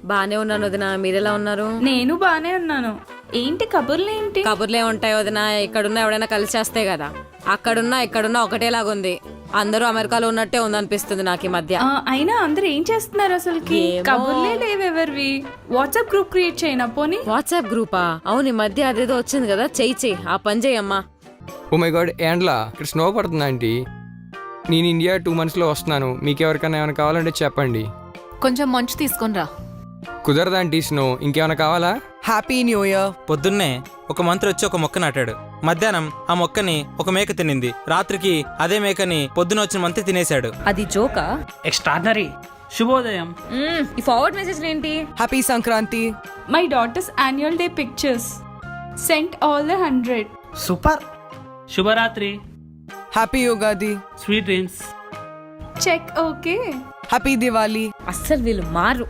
బానే ఉన్నాను వదినా, మీరెలా ఉన్నారు? నేను బానే ఉన్నాను. ఏంటి కబుర్లు ఏంటి? కబుర్లే ఉంటాయి వదినా, ఇక్కడున్న ఎవడైనా కలిసి చేస్తే కదా. అక్కడున్నా ఇక్కడున్నా ఒకటేలాగుంది. అందరూ అమెరికాలో ఉన్నట్టే ఉందనిపిస్తుంది నాకు ఈ మధ్య. అయినా అందరు ఏం చేస్తున్నారు అసలుకి? ఏమో. కబుర్లే లేవెవరివి. వాట్సాప్ గ్రూప్ క్రియేట్ చేయనా పోనీ? వాట్సాప్ గ్రూపా? అవును, ఈ మధ్య అదేదో వచ్చింది కదా, చెయ్యి ఆ పని చెయ్యమ్మా. ఓ మై గాడ్, ఏండ్లా ఇక్కడ స్నో పడుతుంది ఆంటీ. నేను ఇండియా 2 monthsలో వస్తున్నాను. మీకు ఎవరికైనా ఏమైనా కావాలంటే చెప్పండి. కొంచెం మంచు తీసుకొని రా. కుదరదా ఆంటీ స్నో? ఇంకేమైనా కావాలా? Happy new year. పొద్దున్నే ఒక మంత్రి వచ్చి ఒక మొక్క నాటాడు. మధ్యాహ్నం ఆ మొక్కని ఒక మేక తినింది. రాత్రికి అదే మేకని పొద్దున వచ్చిన మంత్రి తినేశాడు. అది జోకా? ఎక్స్ట్రాడినరీ. శుభోదయం. ఈ ఫార్వర్డ్ మెసేజ్ ఏంటి? Happy Sankranti. My daughter's annual day pictures sent all the 100. Super. శుభరాత్రి. Happy Ugadi. Sweet dreams. Check okay. Happy Diwali. అస్సలు వీళ్ళు మారు.